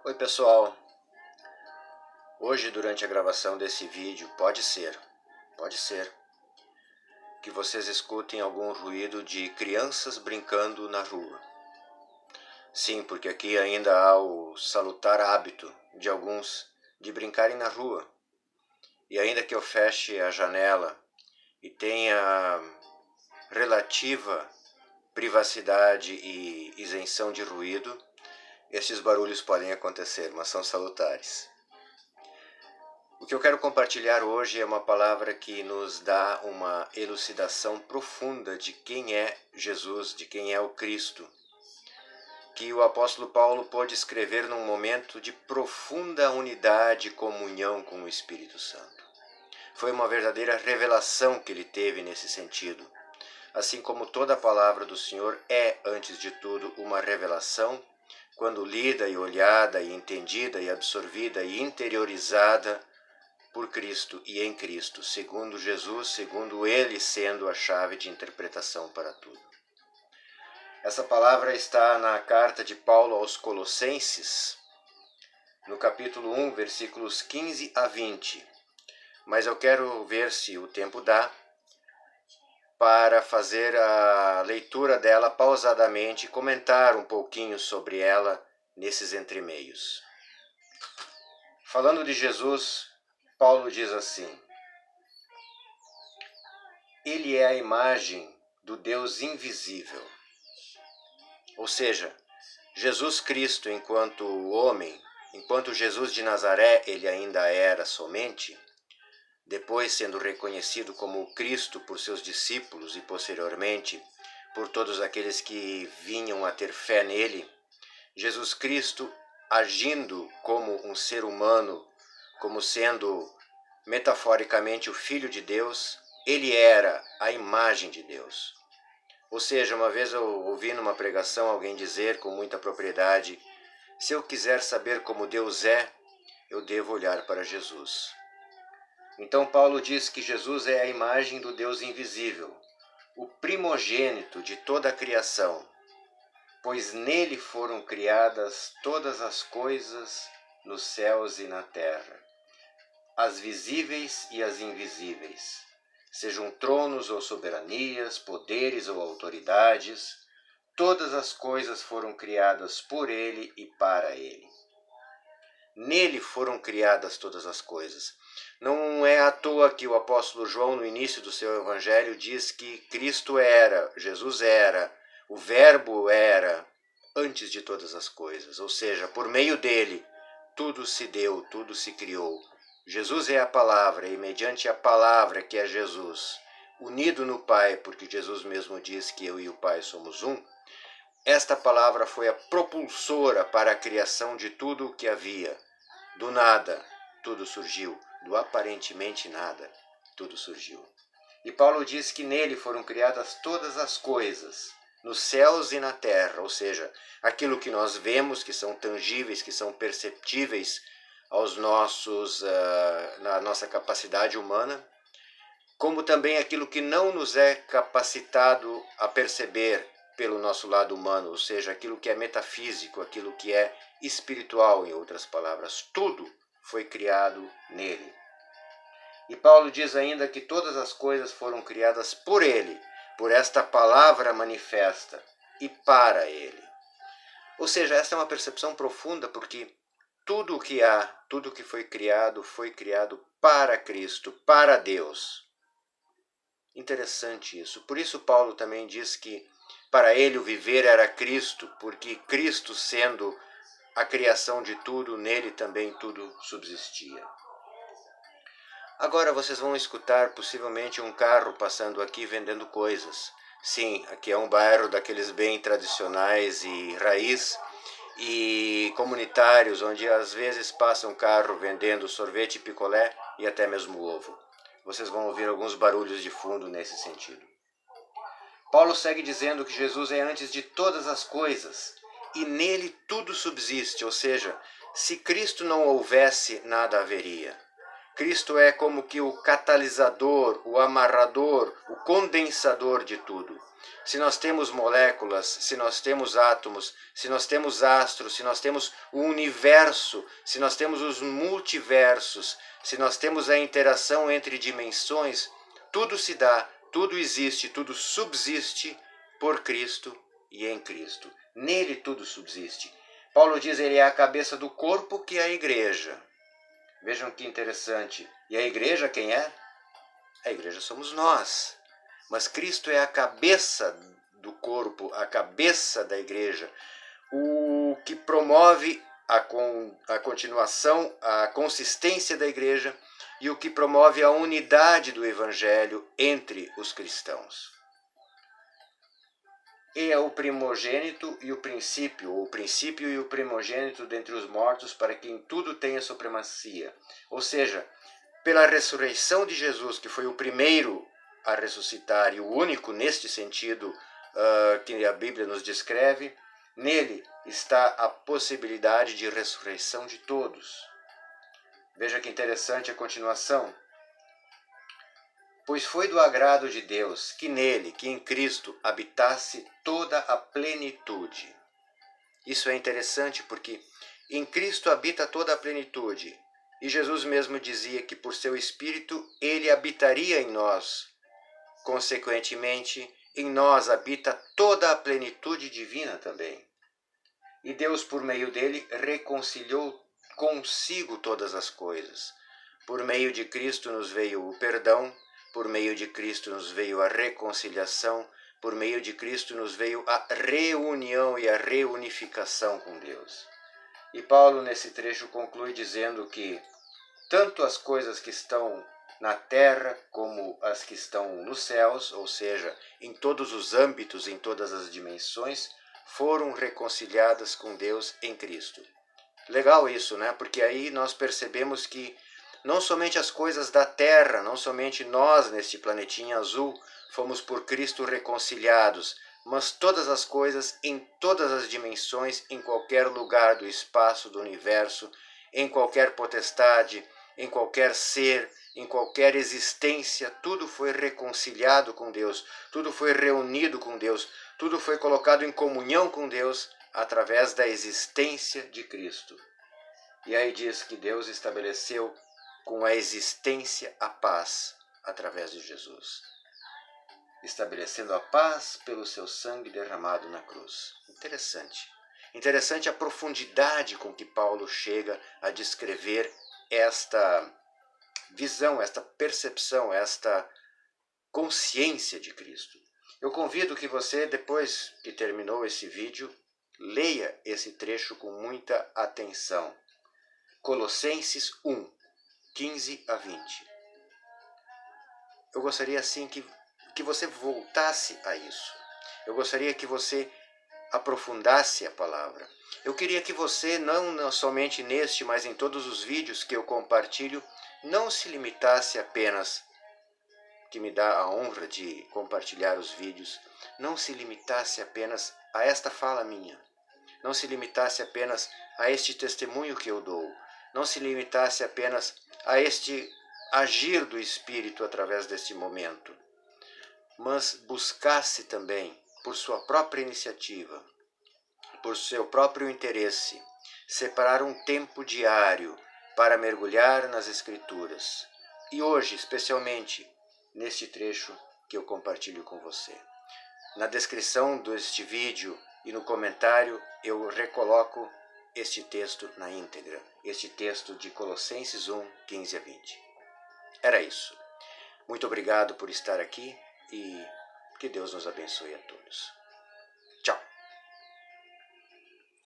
Oi pessoal, hoje durante a gravação desse vídeo pode ser que vocês escutem algum ruído de crianças brincando na rua. Sim, porque aqui ainda há o salutar hábito de alguns de brincarem na rua. E ainda que eu feche a janela e tenha relativa privacidade e isenção de ruído, estes barulhos podem acontecer, mas são salutares. O que eu quero compartilhar hoje é uma palavra que nos dá uma elucidação profunda de quem é Jesus, de quem é o Cristo, que o apóstolo Paulo pôde escrever num momento de profunda unidade e comunhão com o Espírito Santo. Foi uma verdadeira revelação que ele teve nesse sentido. Assim como toda a palavra do Senhor é, antes de tudo, uma revelação, quando lida e olhada e entendida e absorvida e interiorizada por Cristo e em Cristo, segundo Jesus, segundo Ele sendo a chave de interpretação para tudo. Essa palavra está na carta de Paulo aos Colossenses, no capítulo 1, versículos 15 a 20. Mas eu quero ver se o tempo dá para fazer a leitura dela pausadamente e comentar um pouquinho sobre ela nesses entremeios. Falando de Jesus, Paulo diz assim: Ele é a imagem do Deus invisível. Ou seja, Jesus Cristo enquanto homem, enquanto Jesus de Nazaré ele ainda era somente, depois sendo reconhecido como o Cristo por seus discípulos e posteriormente por todos aqueles que vinham a ter fé nele, Jesus Cristo agindo como um ser humano, como sendo metaforicamente o Filho de Deus, ele era a imagem de Deus. Ou seja, uma vez eu ouvi numa pregação alguém dizer com muita propriedade: se eu quiser saber como Deus é, eu devo olhar para Jesus. Então Paulo diz que Jesus é a imagem do Deus invisível, o primogênito de toda a criação, pois nele foram criadas todas as coisas nos céus e na terra, as visíveis e as invisíveis, sejam tronos ou soberanias, poderes ou autoridades, todas as coisas foram criadas por ele e para ele. Nele foram criadas todas as coisas. Não é à toa que o apóstolo João, no início do seu evangelho, diz que Cristo era, Jesus era, o Verbo era, antes de todas as coisas. Ou seja, por meio dele, tudo se deu, tudo se criou. Jesus é a palavra, e mediante a palavra que é Jesus, unido no Pai, porque Jesus mesmo diz que eu e o Pai somos um, esta palavra foi a propulsora para a criação de tudo o que havia. Do nada, tudo surgiu. Do aparentemente nada, tudo surgiu. E Paulo diz que nele foram criadas todas as coisas, nos céus e na terra, ou seja, aquilo que nós vemos, que são tangíveis, que são perceptíveis aos na nossa capacidade humana, como também aquilo que não nos é capacitado a perceber pelo nosso lado humano, ou seja, aquilo que é metafísico, aquilo que é espiritual, em outras palavras, tudo foi criado nele. E Paulo diz ainda que todas as coisas foram criadas por ele, por esta palavra manifesta, e para ele. Ou seja, esta é uma percepção profunda, porque tudo o que há, tudo o que foi criado para Cristo, para Deus. Interessante isso. Por isso Paulo também diz que para ele o viver era Cristo, porque Cristo sendo a criação de tudo, nele também tudo subsistia. Agora vocês vão escutar possivelmente um carro passando aqui vendendo coisas. Sim, aqui é um bairro daqueles bem tradicionais e raiz e comunitários, onde às vezes passa um carro vendendo sorvete, picolé e até mesmo ovo. Vocês vão ouvir alguns barulhos de fundo nesse sentido. Paulo segue dizendo que Jesus é antes de todas as coisas e nele tudo subsiste, ou seja, se Cristo não houvesse, nada haveria. Cristo é como que o catalisador, o amarrador, o condensador de tudo. se nós temos moléculas, se nós temos átomos, se nós temos astros, se nós temos o universo, se nós temos os multiversos, se nós temos a interação entre dimensões, tudo se dá, tudo existe, tudo subsiste por Cristo e em Cristo. Nele tudo subsiste. Paulo diz, ele é a cabeça do corpo, que é a igreja. Vejam que interessante. E a igreja quem é? A igreja somos nós. Mas Cristo é a cabeça do corpo, a cabeça da igreja, o que promove a continuação, a consistência da igreja e o que promove a unidade do evangelho entre os cristãos. E é o primogênito e o princípio e o primogênito dentre os mortos, para quem tudo tenha supremacia. Ou seja, pela ressurreição de Jesus, que foi o primeiro a ressuscitar e o único neste sentido que a Bíblia nos descreve, nele está a possibilidade de ressurreição de todos. Veja que interessante a continuação. Pois foi do agrado de Deus que nele, que em Cristo, habitasse toda a plenitude. Isso é interessante porque em Cristo habita toda a plenitude. E Jesus mesmo dizia que por seu Espírito ele habitaria em nós. Consequentemente, em nós habita toda a plenitude divina também. E Deus, por meio dele, reconciliou consigo todas as coisas. Por meio de Cristo nos veio o perdão, por meio de Cristo nos veio a reconciliação, por meio de Cristo nos veio a reunião e a reunificação com Deus. E Paulo, nesse trecho, conclui dizendo que tanto as coisas que estão na terra como as que estão nos céus, ou seja, em todos os âmbitos, em todas as dimensões, foram reconciliadas com Deus em Cristo. Legal isso, né? Porque aí nós percebemos que não somente as coisas da terra, não somente nós neste planetinha azul fomos por Cristo reconciliados, mas todas as coisas em todas as dimensões, em qualquer lugar do espaço, do universo, em qualquer potestade, em qualquer ser, em qualquer existência, tudo foi reconciliado com Deus, tudo foi reunido com Deus, tudo foi colocado em comunhão com Deus através da existência de Cristo. E aí diz que Deus estabeleceu com a existência a paz através de Jesus, estabelecendo a paz pelo seu sangue derramado na cruz. Interessante. Interessante a profundidade com que Paulo chega a descrever esta visão, esta percepção, esta consciência de Cristo. Eu convido que você, depois que terminou esse vídeo, leia esse trecho com muita atenção. Colossenses 1, 15 a 20. Eu gostaria assim que você voltasse a isso. Eu gostaria que você aprofundasse a palavra. Eu queria que você, não somente neste, mas em todos os vídeos que eu compartilho, não se limitasse apenas, que me dá a honra de compartilhar os vídeos, não se limitasse apenas a esta fala minha, não se limitasse apenas a este testemunho que eu dou, não se limitasse apenas a este agir do Espírito através deste momento, mas buscasse também, por sua própria iniciativa, por seu próprio interesse, separar um tempo diário para mergulhar nas Escrituras. E hoje, especialmente, neste trecho que eu compartilho com você. Na descrição deste vídeo e no comentário, eu recoloco este texto na íntegra, este texto de Colossenses 1, 15 a 20. Era isso. Muito obrigado por estar aqui e que Deus nos abençoe a todos.